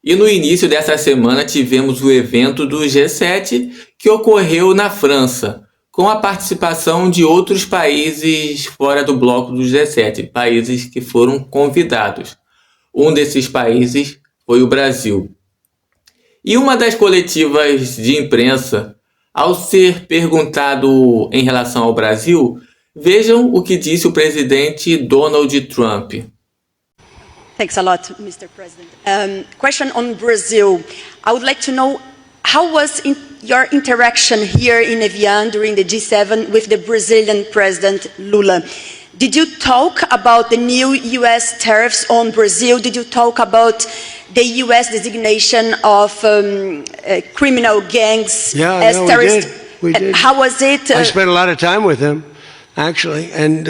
E no início dessa semana tivemos o evento do G7 que ocorreu na França, com a participação de outros países fora do bloco do G7, países que foram convidados. Um desses países foi o Brasil. E uma das coletivas de imprensa, ao ser perguntado em relação ao Brasil, vejam o que disse o presidente Donald Trump. Thanks a lot, Mr. President. Question on Brazil. I would like to know how was your interaction here in Evian during the G7 with the Brazilian President Lula? Did you talk about the new U.S. tariffs on Brazil? Did you talk about the U.S. designation of criminal gangs as terrorists? We did. How was it? I spent a lot of time with him, actually, and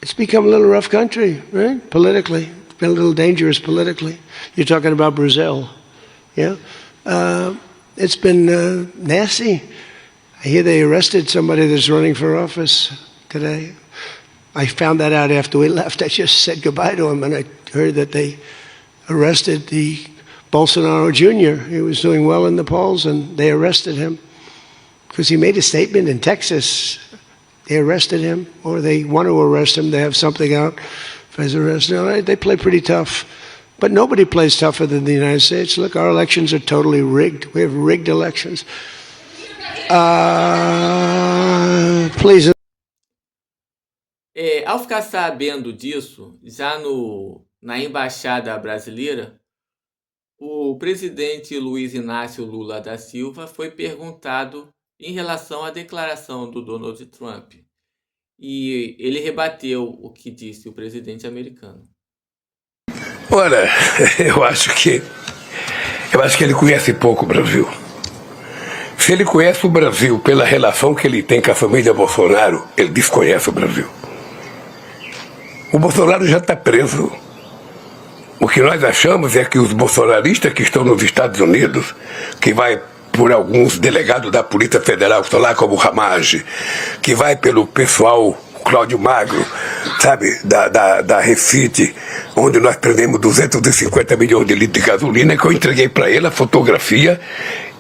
it's become a little rough country, right? Politically. It's been a little dangerous politically. You're talking about Brazil, yeah? It's been nasty. I hear they arrested somebody that's running for office today. I found that out after we left. I just said goodbye to him, and I heard that they arrested the Bolsonaro Jr. He was doing well in the polls, and they arrested him because he made a statement in Texas. They arrested him, or they want to arrest him. They have something out for his arrest. No, they play pretty tough. But nobody plays tougher than the United States. Look, our elections are totally rigged. We have rigged elections. Please. Ao ficar sabendo disso, já na Embaixada Brasileira, o presidente Luiz Inácio Lula da Silva foi perguntado em relação à declaração do Donald Trump. E ele rebateu o que disse o presidente americano. Olha, eu acho que ele conhece pouco o Brasil. Se ele conhece o Brasil pela relação que ele tem com a família Bolsonaro, ele desconhece o Brasil. O Bolsonaro já está preso. O que nós achamos é que os bolsonaristas que estão nos Estados Unidos, que vai por alguns delegados da Polícia Federal, que estão lá como o Ramage, que vai pelo pessoal Cláudio Magro, sabe, da Refit, onde nós prendemos 250 milhões de litros de gasolina, que eu entreguei para ele a fotografia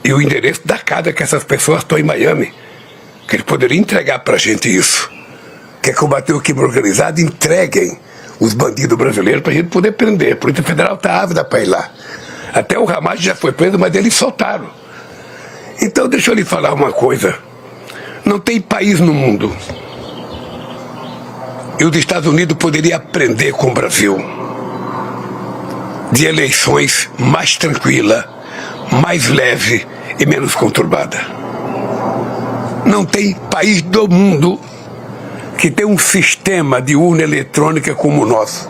e o endereço da casa que essas pessoas estão em Miami. Que ele poderia entregar para a gente isso. Quer combater o crime organizado? Entreguem os bandidos brasileiros para a gente poder prender. A Polícia Federal está ávida para ir lá. Até o Ramage já foi preso, mas eles soltaram. Então deixa eu lhe falar uma coisa. Não tem país no mundo. E os Estados Unidos poderiam aprender com o Brasil de eleições mais tranquila, mais leve e menos conturbada. Não tem país do mundo que tem um sistema de urna eletrônica como o nosso,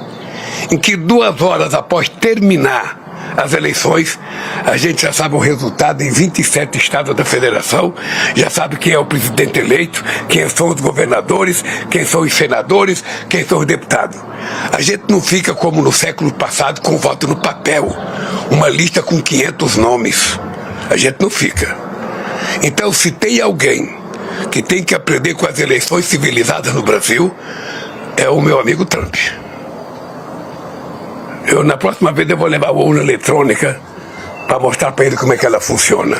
em que 2 horas após terminar as eleições, a gente já sabe o resultado em 27 estados da federação, já sabe quem é o presidente eleito, quem são os governadores, quem são os senadores, quem são os deputados. A gente não fica como no século passado com voto no papel, uma lista com 500 nomes. A gente não fica. Então, se tem alguém que tem que aprender com as eleições civilizadas no Brasil, é o meu amigo Trump. Na próxima vez eu vou levar a urna eletrônica para mostrar para ele como é que ela funciona.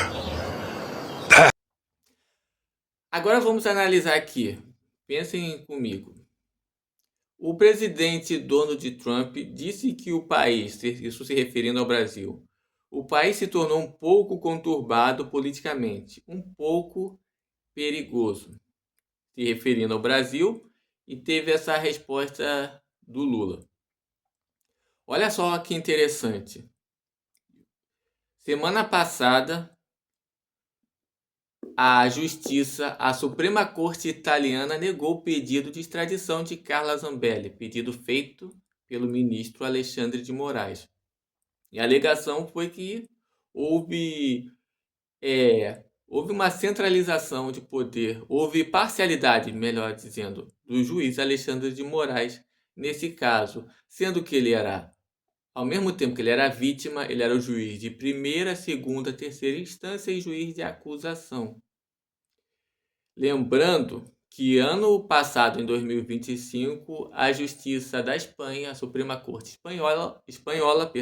Agora vamos analisar aqui. Pensem comigo. O presidente Donald Trump disse que o país, isso se referindo ao Brasil, o país se tornou um pouco conturbado politicamente, um pouco perigoso, se referindo ao Brasil, e teve essa resposta do Lula. Olha só que interessante. Semana passada, a Suprema Corte Italiana negou o pedido de extradição de Carla Zambelli, pedido feito pelo ministro Alexandre de Moraes. E a alegação foi que houve uma centralização de poder, houve parcialidade, melhor dizendo, do juiz Alexandre de Moraes nesse caso, sendo que ele era, ao mesmo tempo que ele era vítima, ele era o juiz de primeira, segunda, terceira instância e juiz de acusação. Lembrando que ano passado, em 2025, a Justiça da Espanha, a Suprema Corte espanhola,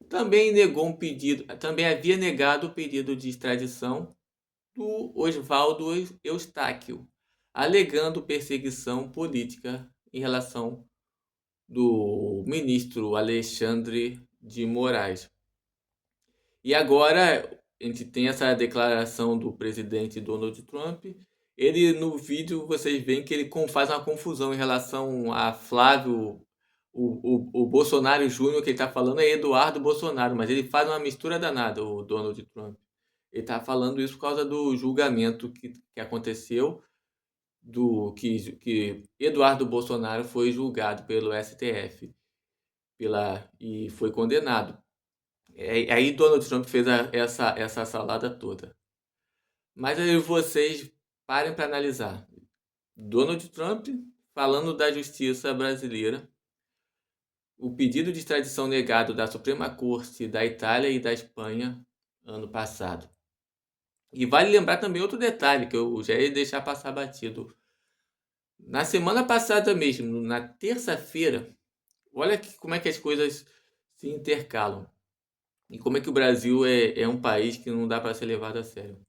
também havia negado o pedido de extradição do Oswaldo Eustáquio, alegando perseguição política em relação do ministro Alexandre de Moraes. E agora a gente tem essa declaração do presidente Donald Trump. Ele, no vídeo, vocês veem que ele faz uma confusão em relação a Flávio, o Bolsonaro Júnior, que ele está falando é Eduardo Bolsonaro, mas ele faz uma mistura danada, o Donald Trump. Ele está falando isso por causa do julgamento que aconteceu, que Eduardo Bolsonaro foi julgado pelo STF e foi condenado. Aí Donald Trump fez essa salada toda. Mas aí vocês parem para analisar. Donald Trump falando da justiça brasileira, o pedido de extradição negado da Suprema Corte da Itália e da Espanha ano passado. E vale lembrar também outro detalhe que eu já ia deixar passar batido. Na semana passada mesmo, na terça-feira, olha como é que as coisas se intercalam. E como é que o Brasil é um país que não dá para ser levado a sério.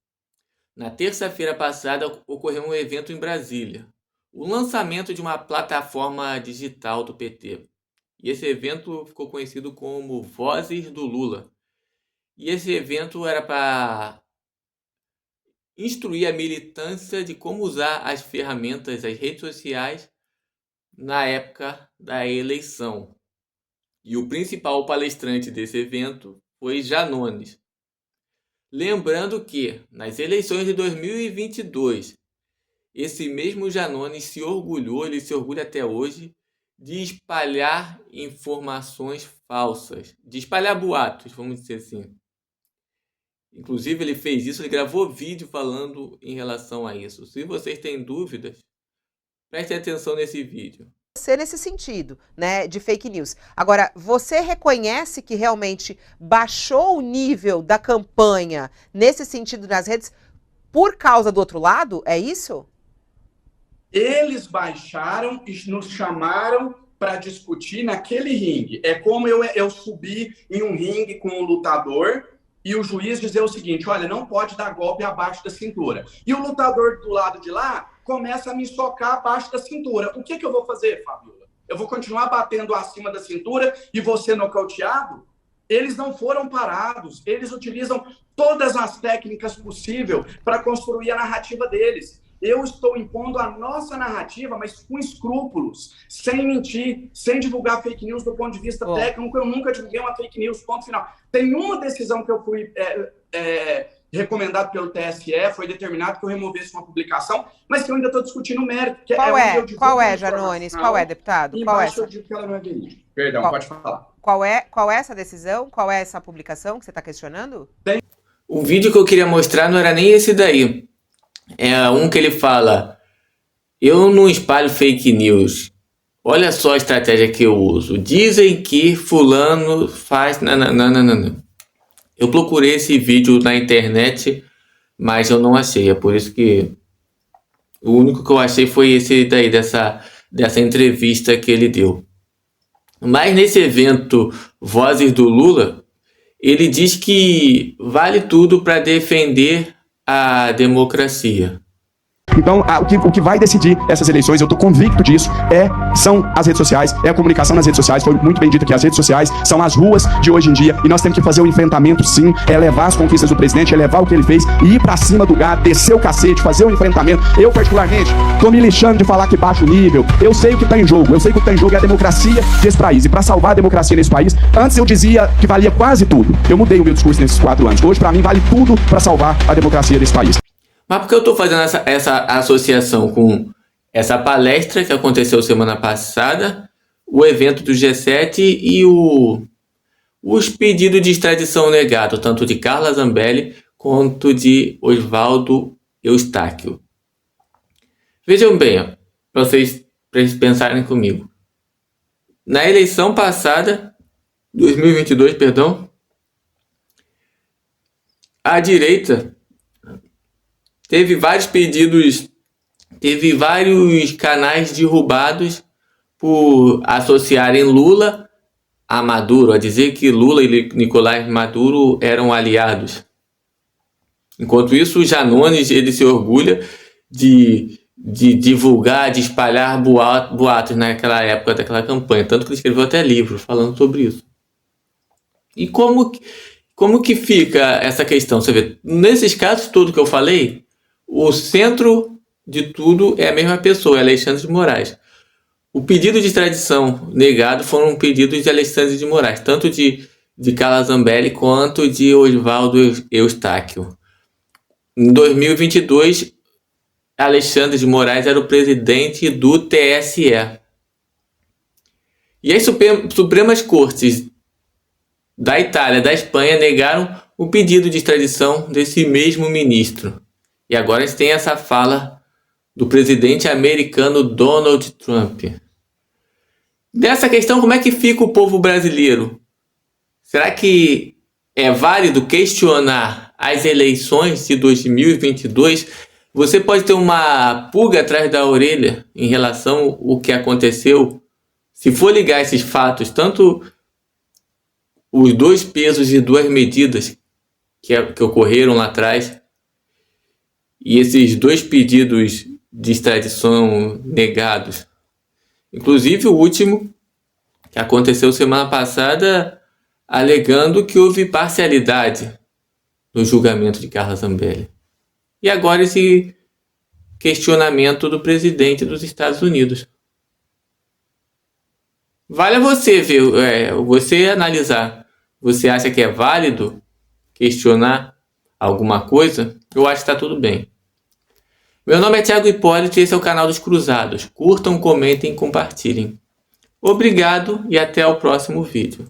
Na terça-feira passada ocorreu um evento em Brasília. O lançamento de uma plataforma digital do PT. E esse evento ficou conhecido como Vozes do Lula. E esse evento era para instruir a militância de como usar as ferramentas, as redes sociais, na época da eleição. E o principal palestrante desse evento foi Janones. Lembrando que, nas eleições de 2022, esse mesmo Janones se orgulha até hoje, de espalhar informações falsas, de espalhar boatos, vamos dizer assim. Inclusive, ele fez isso, ele gravou vídeo falando em relação a isso. Se vocês têm dúvidas, prestem atenção nesse vídeo. Você nesse sentido, né, de fake news. Agora, você reconhece que realmente baixou o nível da campanha nesse sentido nas redes por causa do outro lado? É isso? Eles baixaram e nos chamaram para discutir naquele ringue. É como eu subir em um ringue com um lutador e o juiz dizer o seguinte, olha, não pode dar golpe abaixo da cintura. E o lutador do lado de lá começa a me socar abaixo da cintura. O que eu vou fazer, Fabiola? Eu vou continuar batendo acima da cintura e vou ser nocauteado? Eles não foram parados. Eles utilizam todas as técnicas possíveis para construir a narrativa deles. Eu estou impondo a nossa narrativa, mas com escrúpulos, sem mentir, sem divulgar fake news do ponto de vista técnico. Eu nunca divulguei uma fake news, ponto final. Tem uma decisão que eu fui recomendado pelo TSE, foi determinado que eu removesse uma publicação, mas que eu ainda estou discutindo o mérito. Que Qual é, Janones? Qual é, deputado? Qual é essa? Eu digo que ela não é verídica. Perdão, pode falar. Qual é essa decisão? Qual é essa publicação que você está questionando? O vídeo que eu queria mostrar não era nem esse daí. É um que ele fala, eu não espalho fake news. Olha só a estratégia que eu uso. Dizem que fulano faz... Não. Eu procurei esse vídeo na internet, mas eu não achei. É por isso que o único que eu achei foi esse daí, dessa entrevista que ele deu. Mas nesse evento Vozes do Lula, ele diz que vale tudo para defender a democracia. Então, o que vai decidir essas eleições, eu estou convicto disso, são as redes sociais, é a comunicação nas redes sociais. Foi muito bem dito que as redes sociais são as ruas de hoje em dia e nós temos que fazer o enfrentamento, sim, levar as conquistas do presidente, levar o que ele fez e ir pra cima do gado, descer o cacete, fazer o enfrentamento. Eu, particularmente, tô me lixando de falar que baixa o nível. Eu sei o que tá em jogo, eu sei que o que tá em jogo é a democracia desse país. E para salvar a democracia nesse país, antes eu dizia que valia quase tudo. Eu mudei o meu discurso nesses 4 anos. Hoje, para mim, vale tudo para salvar a democracia desse país. Mas por que eu estou fazendo essa associação com essa palestra que aconteceu semana passada, o evento do G7 e os pedidos de extradição negado, tanto de Carla Zambelli quanto de Oswaldo Eustáquio? Vejam bem, para vocês pensarem comigo. Na eleição passada, 2022, perdão, a direita teve vários pedidos teve vários canais derrubados por associarem Lula a Maduro, a dizer que Lula e Nicolás Maduro eram aliados. Enquanto isso, o Janones, ele se orgulha de divulgar, de espalhar boatos naquela época daquela campanha, tanto que ele escreveu até livro falando sobre isso. E como que fica essa questão? Você vê, nesses casos todos que eu falei, o centro de tudo é a mesma pessoa, é Alexandre de Moraes. O pedido de extradição negado foram pedidos de Alexandre de Moraes, tanto de Carla Zambelli quanto de Oswaldo Eustáquio. Em 2022, Alexandre de Moraes era o presidente do TSE. E as Supremas Cortes da Itália, da Espanha, negaram o pedido de extradição desse mesmo ministro. E agora a gente tem essa fala do presidente americano Donald Trump. Dessa questão, como é que fica o povo brasileiro? Será que é válido questionar as eleições de 2022? Você pode ter uma pulga atrás da orelha em relação ao que aconteceu. Se for ligar esses fatos, tanto os 2 pesos e 2 medidas que ocorreram lá atrás, e esses 2 pedidos de extradição negados, inclusive o último, que aconteceu semana passada, alegando que houve parcialidade no julgamento de Carla Zambelli. E agora esse questionamento do presidente dos Estados Unidos. Vale a você ver, você analisar. Você acha que é válido questionar alguma coisa? Eu acho que está tudo bem. Meu nome é Thiago Hipólito e esse é o canal dos Cruzados. Curtam, comentem e compartilhem. Obrigado e até o próximo vídeo.